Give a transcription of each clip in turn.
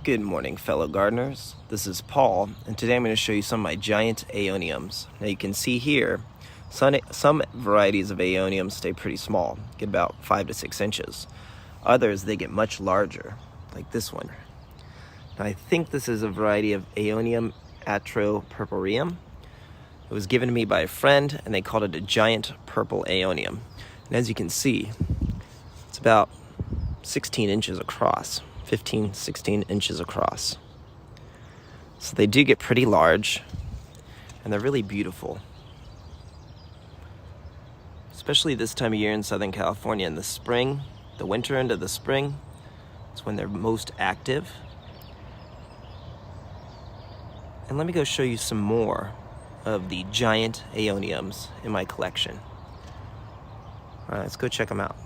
Good morning, fellow gardeners. This is Paul, and today I'm going to show you some of my giant Aeoniums. Now you can see here, some varieties of Aeoniums stay pretty small, get about 5 to 6 inches. Others, they get much larger, like this one. Now I think this is a variety of Aeonium Arboreum. It was given to me by a friend, and they called it a giant purple Aeonium. And as you can see, it's about 16 inches across. 15, 16 inches across. So they do get pretty large, and they're really beautiful. Especially this time of year in Southern California in the spring, the winter into the spring, it's when they're most active. And let me go show you some more of the giant Aeoniums in my collection. All right, let's go check them out.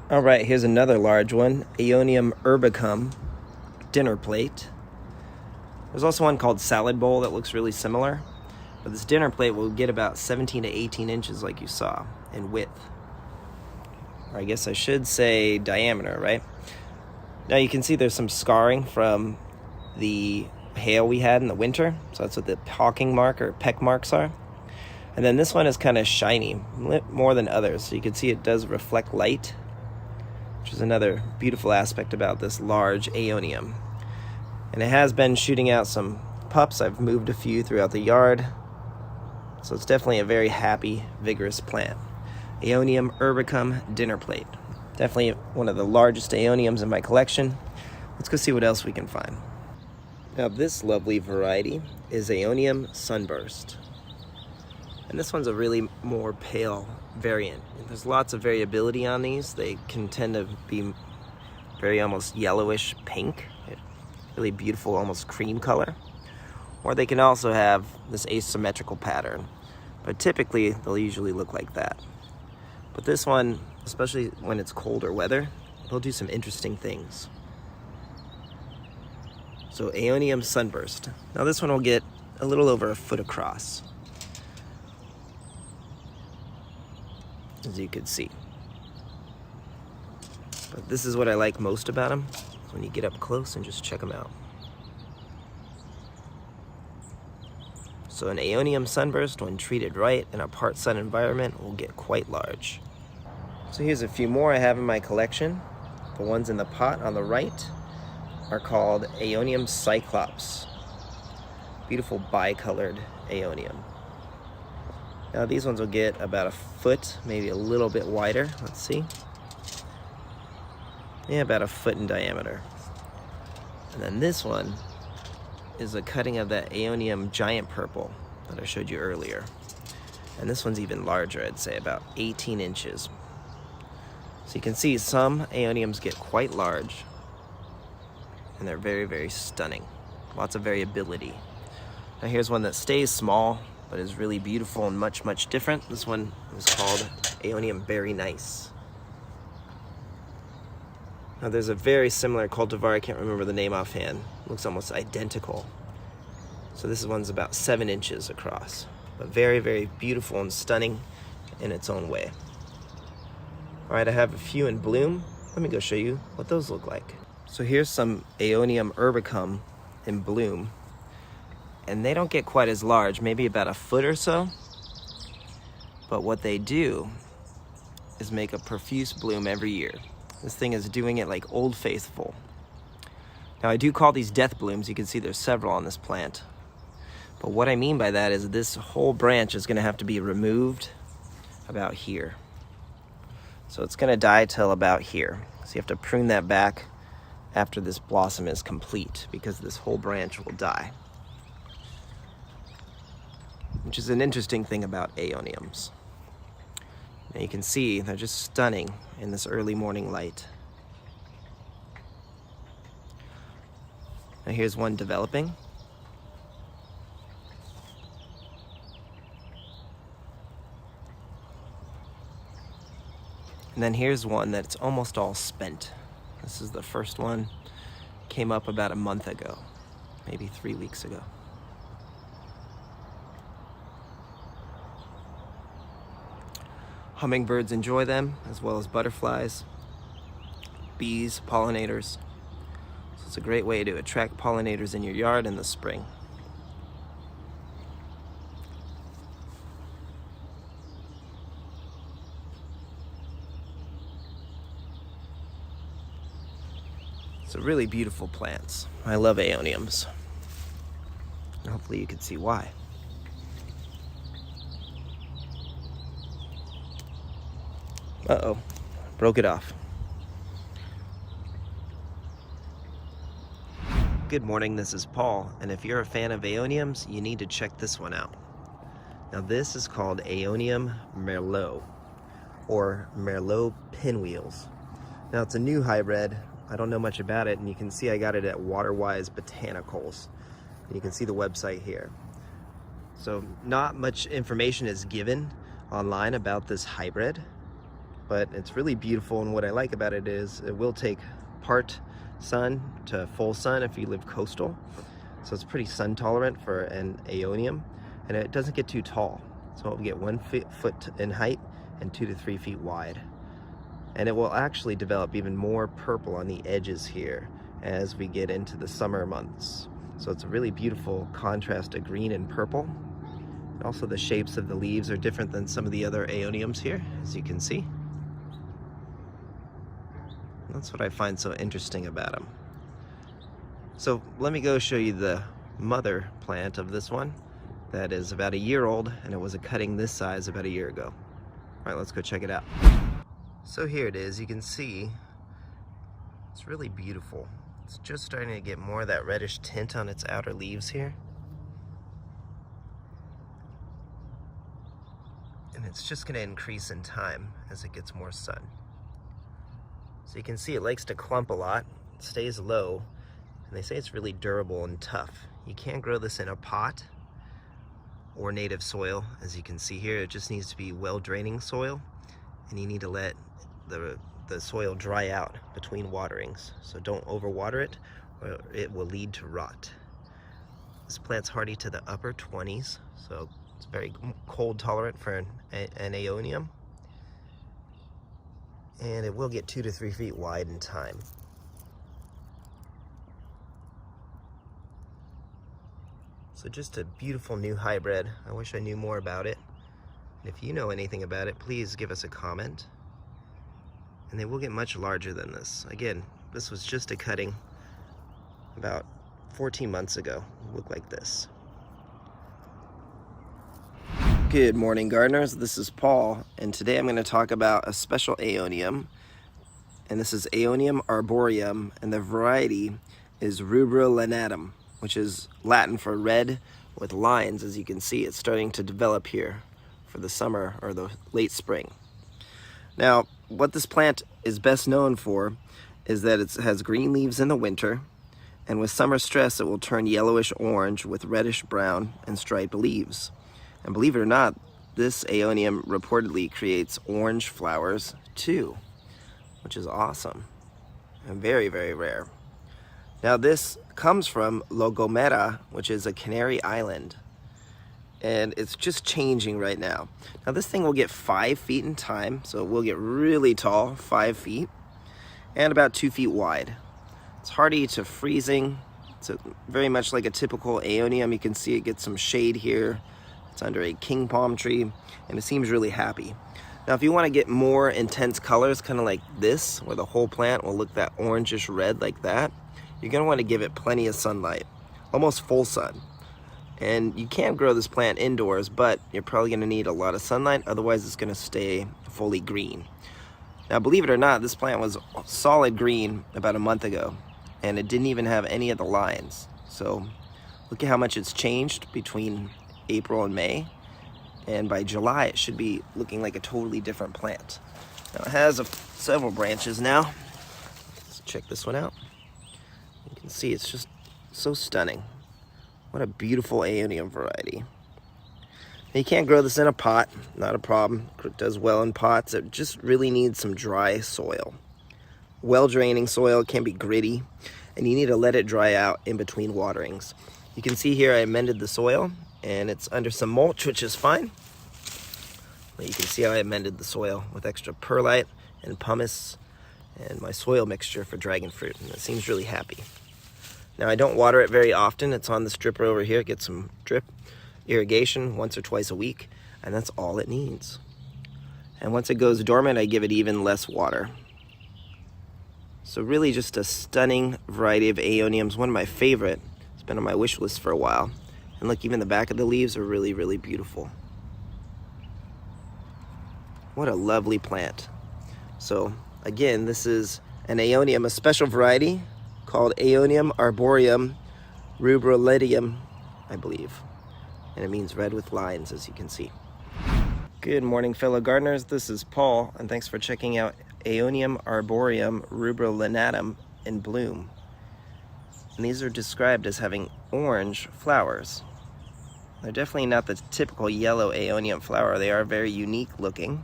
All right, here's another large one, Aeonium Arboreum dinner plate. There's also one called salad bowl that looks really similar, but this dinner plate will get about 17 to 18 inches like you saw in width. Or I guess I should say diameter, right? Now you can see there's some scarring from the hail we had in the winter, so that's what the pawking mark or peck marks are. And then this one is kind of shiny, more than others, so you can see it does reflect light, which is another beautiful aspect about this large Aeonium. And it has been shooting out some pups. I've moved a few throughout the yard. So it's definitely a very happy, vigorous plant. Aeonium Arboreum dinner plate. Definitely one of the largest Aeoniums in my collection. Let's go see what else we can find. Now this lovely variety is Aeonium Sunburst. And this one's a really more pale variant. There's lots of variability on these. They can tend to be very almost yellowish pink, really beautiful, almost cream color. Or they can also have this asymmetrical pattern, but typically they'll usually look like that. But this one, especially when it's colder weather, they'll do some interesting things. So Aeonium Sunburst. Now this one will get a little over a foot across, as you can see. But this is what I like most about them, when you get up close and just check them out. So an Aeonium Sunburst, when treated right in a part sun environment, will get quite large. So here's a few more I have in my collection. The ones in the pot on the right are called Aeonium Cyclops. Beautiful bicolored Aeonium. Now these ones will get about a foot, maybe a little bit wider. Let's see. Yeah, about a foot in diameter. And then this one is a cutting of that Aeonium giant purple that I showed you earlier. And this one's even larger, I'd say, about 18 inches. So you can see some Aeoniums get quite large, and they're very, very stunning. Lots of variability. Now here's one that stays small, but is really beautiful and much, much different. This one is called Aeonium Very Nice. Now there's a very similar cultivar, I can't remember the name offhand. It looks almost identical. So this one's about 7 inches across, but very, very beautiful and stunning in its own way. All right, I have a few in bloom. Let me go show you what those look like. So here's some Aeonium Arboreum in bloom. And they don't get quite as large, maybe about a foot or so. But what they do is make a profuse bloom every year. This thing is doing it like Old Faithful. Now I do call these death blooms. You can see there's several on this plant. But what I mean by that is this whole branch is gonna have to be removed about here. So it's gonna die till about here. So you have to prune that back after this blossom is complete, because this whole branch will die. Which is an interesting thing about Aeoniums. Now you can see they're just stunning in this early morning light. Now here's one developing. And then here's one that's almost all spent. This is the first one, came up about a month ago, maybe 3 weeks ago. Hummingbirds enjoy them, as well as butterflies, bees, pollinators. So it's It's a great way to attract pollinators in your yard in the spring. So really beautiful plants. I love Aeoniums. And hopefully you can see why. Uh-oh, broke it off. Good morning, this is Paul, and if you're a fan of Aeoniums, you need to check this one out. Now this is called Aeonium MERLOT, or MERLOT pinwheels. Now it's a new hybrid. I don't know much about it, and you can see I got it at Waterwise Botanicals. You can see the website here. So not much information is given online about this hybrid, but it's really beautiful, and what I like about it is it will take part sun to full sun if you live coastal. So it's pretty sun tolerant for an Aeonium, and it doesn't get too tall. So it'll get 1 foot in height and 2 to 3 feet wide. And it will actually develop even more purple on the edges here as we get into the summer months. So it's a really beautiful contrast of green and purple. And also the shapes of the leaves are different than some of the other Aeoniums here, as you can see. That's what I find so interesting about them. So let me go show you the mother plant of this one that is about a year old, and it was a cutting this size about a year ago. All right, let's go check it out. So here it is. You can see it's really beautiful. It's just starting to get more of that reddish tint on its outer leaves here. And it's just going to increase in time as it gets more sun. So you can see it likes to clump a lot, it stays low, and they say it's really durable and tough. You can't grow this in a pot or native soil. As you can see here, it just needs to be well-draining soil, and you need to let the soil dry out between waterings. So don't overwater it, or it will lead to rot. This plant's hardy to the upper 20s, so it's very cold tolerant for an Aeonium. And it will get 2 to 3 feet wide in time. So just a beautiful new hybrid. I wish I knew more about it. And if you know anything about it, please give us a comment. And they will get much larger than this. Again, this was just a cutting about 14 months ago. It looked like this. Good morning, gardeners. This is Paul, and today I'm going to talk about a special Aeonium, and this is Aeonium Arboreum, and the variety is Rubrolineatum, which is Latin for red with lines. As you can see, it's starting to develop here for the summer or the late spring. Now, what this plant is best known for is that it has green leaves in the winter, and with summer stress it will turn yellowish orange with reddish brown and striped leaves. And believe it or not, this Aeonium reportedly creates orange flowers too, which is awesome and very, very rare. Now this comes from La Gomera, which is a Canary island, and it's just changing right now. Now this thing will get 5 feet in time, so it will get really tall, 5 feet, and about 2 feet wide. It's hardy to freezing. It's very much like a typical Aeonium. You can see it gets some shade here. It's under a king palm tree, and it seems really happy. Now, if you want to get more intense colors, kind of like this, where the whole plant will look that orangish red like that, you're going to want to give it plenty of sunlight, almost full sun. And you can grow this plant indoors, but you're probably going to need a lot of sunlight, otherwise it's going to stay fully green. Now, believe it or not, this plant was solid green about a month ago, and it didn't even have any of the lines. So look at how much it's changed between April and May, and by July it should be looking like a totally different plant. Now it has several branches now. Let's check this one out. You can see it's just so stunning. What a beautiful Aeonium variety. Now, you can't grow this in a pot, not a problem. It does well in pots. It just really needs some dry soil. Well draining soil, it can be gritty, and you need to let it dry out in between waterings. You can see here I amended the soil, and it's under some mulch, which is fine. But you can see how I amended the soil with extra perlite and pumice and my soil mixture for dragon fruit, and it seems really happy. Now I don't water it very often. It's on this dripper over here. It gets some drip irrigation once or twice a week, and that's all it needs. And once it goes dormant, I give it even less water. So really just a stunning variety of Aeoniums, one of my favorite. It's been on my wish list for a while. And look, even the back of the leaves are really, really beautiful. What a lovely plant. So again, this is an Aeonium, a special variety called Aeonium Arboreum Rubrolineatum, I believe. And it means red with lines, as you can see. Good morning, fellow gardeners. This is Paul, and thanks for checking out Aeonium Arboreum Rubrolineatum in bloom. And these are described as having orange flowers. They're definitely not the typical yellow Aeonium flower. They are very unique looking.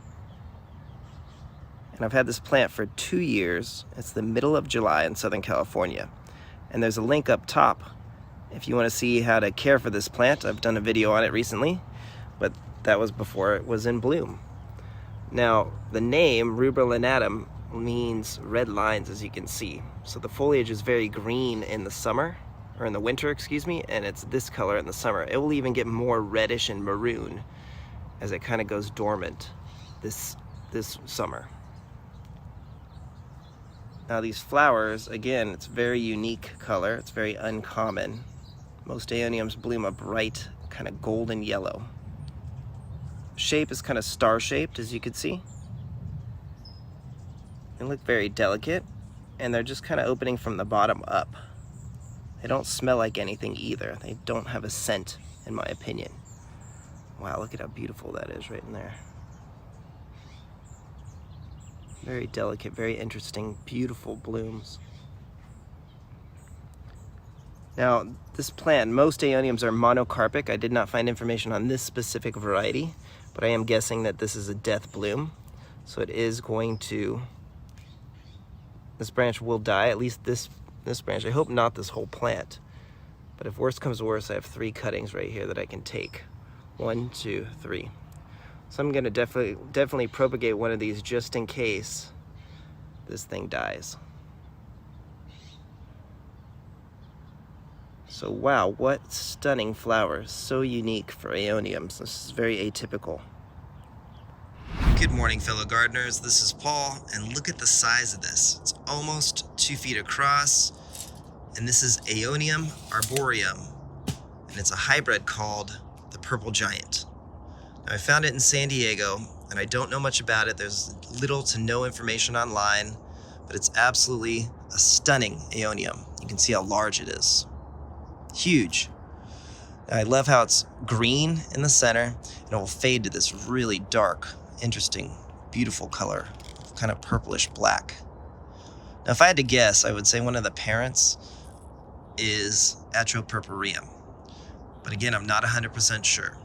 And I've had this plant for 2 years. It's the middle of July in Southern California. And there's a link up top if you want to see how to care for this plant. I've done a video on it recently, but that was before it was in bloom. Now, the name Rubrolineatum means red lines, as you can see. So the foliage is very green in the summer, or in the winter, excuse me, and it's this color in the summer. It will even get more reddish and maroon as it kind of goes dormant this summer. Now these flowers, again, it's very unique color. It's very uncommon. Most Aeoniums bloom a bright kind of golden yellow. Shape is kind of star-shaped, as you can see. They look very delicate, and they're just kind of opening from the bottom up. They don't smell like anything either. They don't have a scent, in my opinion. Wow, look at how beautiful that is right in there. Very delicate, very interesting, beautiful blooms. Now, this plant, most Aeoniums are monocarpic. I did not find information on this specific variety, but I am guessing that this is a death bloom. So it is going to, this branch will die, at least this branch. I hope not this whole plant. But if worse comes to worse, I have 3 cuttings right here that I can take. 1, 2, 3. So I'm gonna definitely propagate one of these just in case this thing dies. So wow, what stunning flowers. So unique for Aeoniums. This is very atypical. Good morning, fellow gardeners. This is Paul, and look at the size of this. It's almost 2 feet across, and this is Aeonium Arboreum, and it's a hybrid called the Purple Giant. Now, I found it in San Diego, and I don't know much about it. There's little to no information online, but it's absolutely a stunning Aeonium. You can see how large it is. Huge. Now, I love how it's green in the center, and it will fade to this really dark, interesting, beautiful color, kind of purplish black. Now, if I had to guess, I would say one of the parents is Atropurpureum. But again, I'm not 100% sure.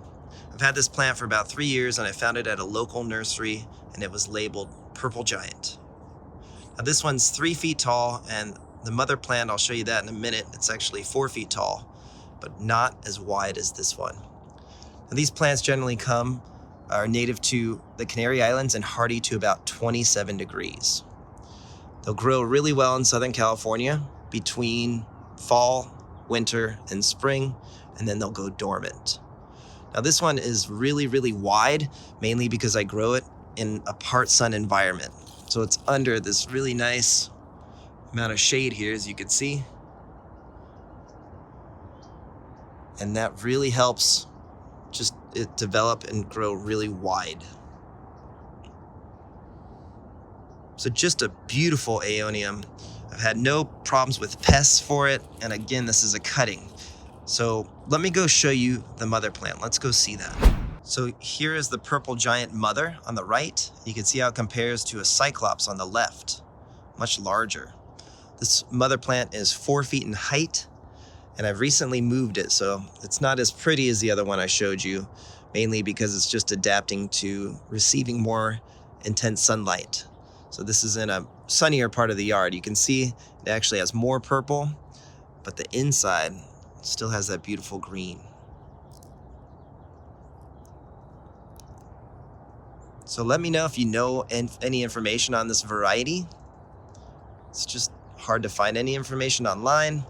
I've had this plant for about 3 years, and I found it at a local nursery, and it was labeled Purple Giant. Now this one's 3 feet tall, and the mother plant, I'll show you that in a minute, it's actually 4 feet tall, but not as wide as this one. Now these plants generally are native to the Canary Islands and hardy to about 27 degrees. They'll grow really well in Southern California between fall, winter, and spring, and then they'll go dormant. Now this one is really, really wide, mainly because I grow it in a part sun environment. So it's under this really nice amount of shade here, as you can see. And that really helps just it develop and grow really wide. So just a beautiful Aeonium. I've had no problems with pests for it. And again, this is a cutting. So let me go show you the mother plant. Let's go see that. So here is the Purple Giant mother on the right. You can see how it compares to a Cyclops on the left, much larger. This mother plant is 4 feet in height, and I've recently moved it, so it's not as pretty as the other one I showed you, mainly because it's just adapting to receiving more intense sunlight. So this is in a sunnier part of the yard. You can see it actually has more purple, but the inside still has that beautiful green. So let me know if you know any information on this variety. It's just hard to find any information online,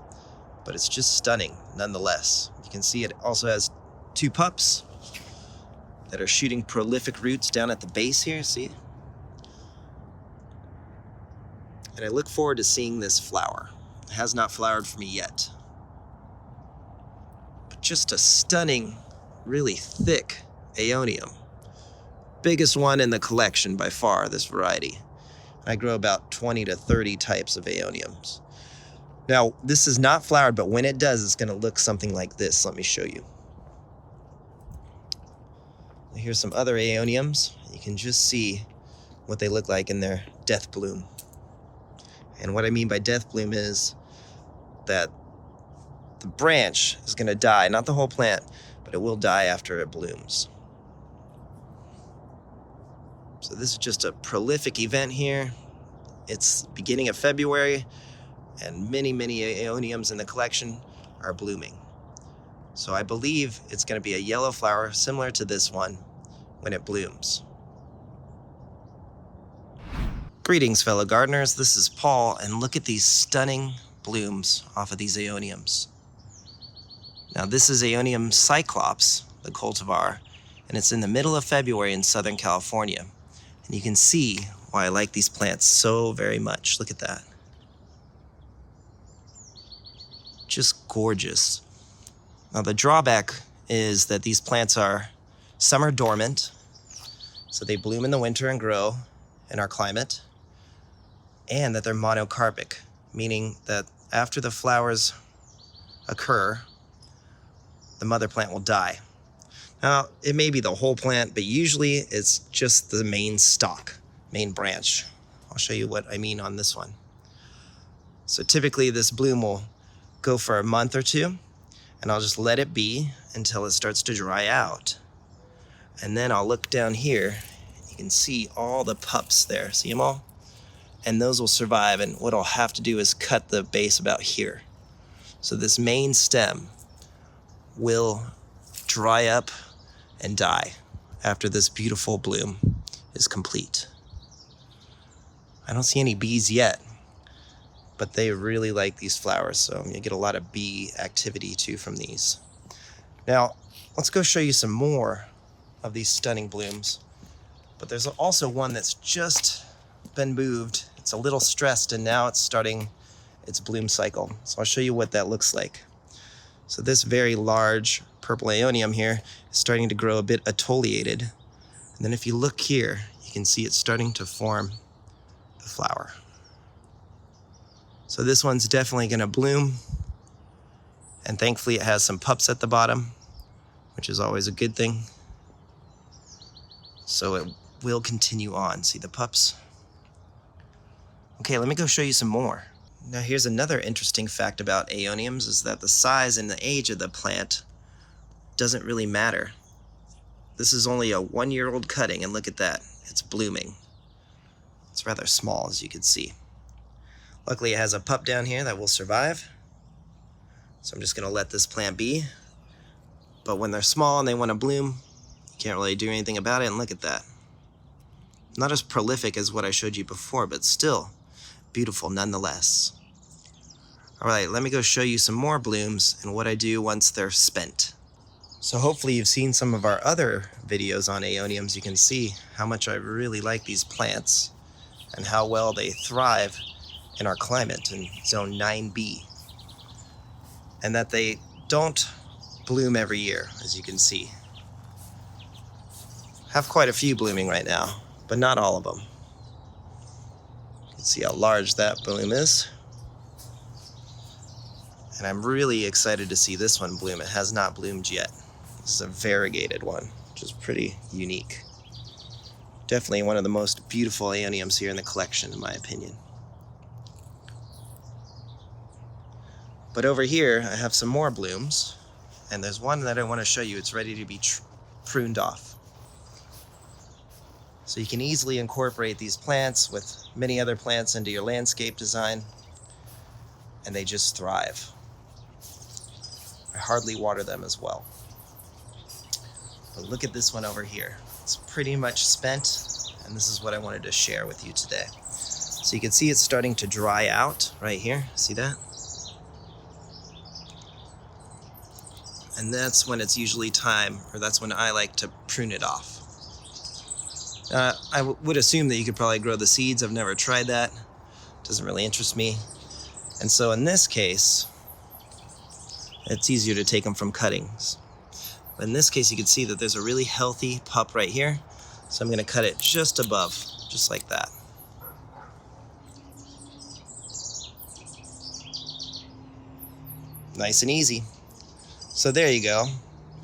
but it's just stunning nonetheless. You can see it also has 2 pups that are shooting prolific roots down at the base here, see? And I look forward to seeing this flower. It has not flowered for me yet. But just a stunning, really thick Aeonium. Biggest one in the collection by far, this variety. I grow about 20 to 30 types of Aeoniums. Now, this is not flowered, but when it does, it's going to look something like this. Let me show you. Here's some other Aeoniums. You can just see what they look like in their death bloom. And what I mean by death bloom is that the branch is going to die, not the whole plant, but it will die after it blooms. So this is just a prolific event here. It's beginning of February, and many Aeoniums in the collection are blooming. So I believe it's going to be a yellow flower similar to this one when it blooms. Greetings, fellow gardeners. This is Paul, and look at these stunning blooms off of these Aeoniums. Now this is Aeonium Cyclops, the cultivar, and it's in the middle of February in Southern California. And you can see why I like these plants so very much. Look at that. Just gorgeous. Now the drawback is that these plants are summer dormant, so they bloom in the winter and grow in our climate, and that they're monocarpic, meaning that after the flowers occur, the mother plant will die. Now, it may be the whole plant, but usually it's just the main stalk, main branch. I'll show you what I mean on this one. So typically this bloom will go for a month or 2, and I'll just let it be until it starts to dry out. And then I'll look down here. You can see all the pups there. See them all? And those will survive, and what I'll have to do is cut the base about here. So this main stem will dry up and die after this beautiful bloom is complete. I don't see any bees yet, but they really like these flowers, so you get a lot of bee activity too from these. Now, let's go show you some more of these stunning blooms. But there's also one that's just been moved. It's a little stressed, and now it's starting its bloom cycle. So I'll show you what that looks like. So this very large purple Aeonium here is starting to grow a bit atoliated. And then if you look here, you can see it's starting to form the flower. So this one's definitely going to bloom. And thankfully it has some pups at the bottom, which is always a good thing. So it will continue on. See the pups? Okay, let me go show you some more. Now here's another interesting fact about Aeoniums is that the size and the age of the plant doesn't really matter. This is only a 1-year-old cutting, and look at that, it's blooming. It's rather small, as you can see. Luckily it has a pup down here that will survive. So I'm just gonna let this plant be. But when they're small and they wanna bloom, you can't really do anything about it, and look at that. Not as prolific as what I showed you before, but still beautiful nonetheless. All right, let me go show you some more blooms and what I do once they're spent. So hopefully you've seen some of our other videos on Aeoniums. You can see how much I really like these plants and how well they thrive in our climate in zone 9B. And that they don't bloom every year, as you can see. Have quite a few blooming right now, but not all of them. You can see how large that bloom is. And I'm really excited to see this one bloom. It has not bloomed yet. This is a variegated one, which is pretty unique. Definitely one of the most beautiful Aeoniums here in the collection, in my opinion. But over here, I have some more blooms, and there's one that I want to show you. It's ready to be pruned off. So you can easily incorporate these plants with many other plants into your landscape design, and they just thrive. I hardly water them as well. But look at this one over here. It's pretty much spent, and this is what I wanted to share with you today. So you can see it's starting to dry out right here. See that? And that's when it's usually time, or that's when I like to prune it off. I would assume that you could probably grow the seeds. I've never tried that. Doesn't really interest me. And so in this case, it's easier to take them from cuttings. But in this case, you can see that there's a really healthy pup right here. So I'm going to cut it just above, just like that. Nice and easy. So there you go.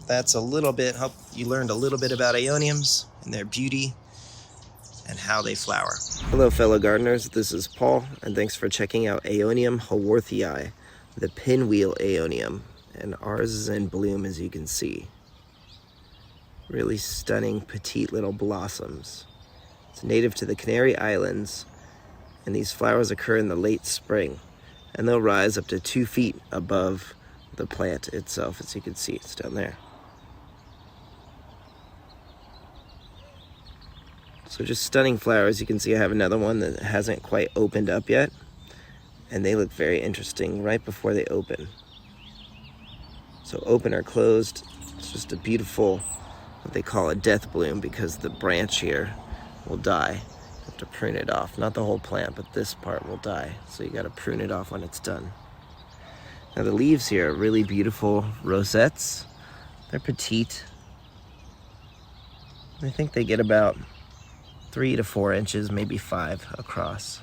That's a little bit, hope you learned a little bit about Aeoniums and their beauty and how they flower. Hello fellow gardeners, this is Paul, and thanks for checking out Aeonium haworthii, the pinwheel Aeonium, and ours is in bloom as you can see. Really stunning petite little blossoms. It's native to the Canary Islands, and these flowers occur in the late spring, and they'll rise up to 2 feet above the plant itself, as you can see. It's down there. So just stunning flowers. You can see I have another one that hasn't quite opened up yet, and they look very interesting right before they open. So open or closed, it's just a beautiful, what they call a death bloom, because the branch here will die. You have to prune it off. Not the whole plant, but this part will die. So you got to prune it off when it's done. Now the leaves here are really beautiful rosettes. They're petite. I think they get about 3 to 4 inches, maybe 5 across.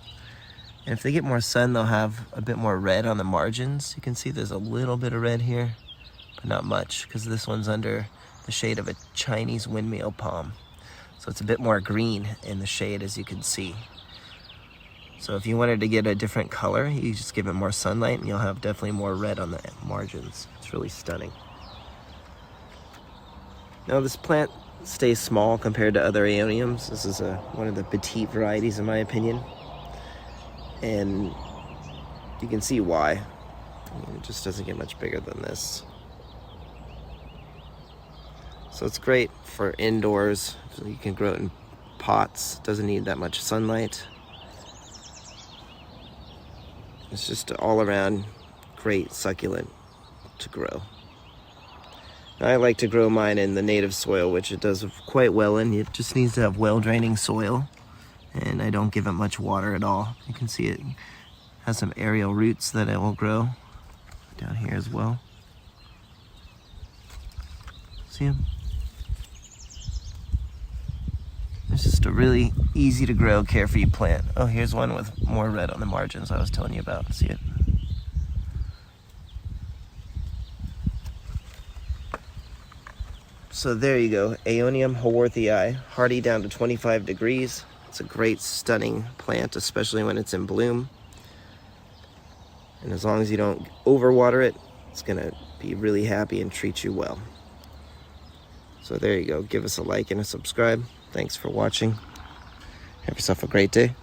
And if they get more sun, they'll have a bit more red on the margins. You can see there's a little bit of red here, but not much, because this one's under the shade of a Chinese windmill palm. So it's a bit more green in the shade, as you can see. So if you wanted to get a different color, you just give it more sunlight and you'll have definitely more red on the margins. It's really stunning. Now this plant stays small compared to other Aeoniums. This is one of the petite varieties in my opinion. And you can see why. I mean, it just doesn't get much bigger than this. So it's great for indoors. So you can grow it in pots. It doesn't need that much sunlight. It's just all around great succulent to grow. I like to grow mine in the native soil, which it does quite well in. It just needs to have well-draining soil, and I don't give it much water at all. You can see it has some aerial roots that it will grow down here as well. See them? It's just a really easy to grow, carefree plant. Oh, here's one with more red on the margins I was telling you about. See it? So there you go, Aeonium haworthii, hardy down to 25 degrees. It's a great, stunning plant, especially when it's in bloom. And as long as you don't overwater it, it's gonna be really happy and treat you well. So there you go, give us a like and a subscribe. Thanks for watching. Have yourself a great day.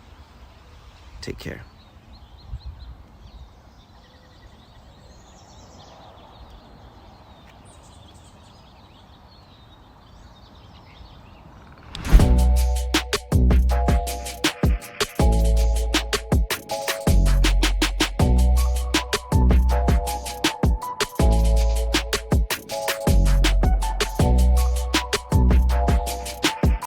Take care.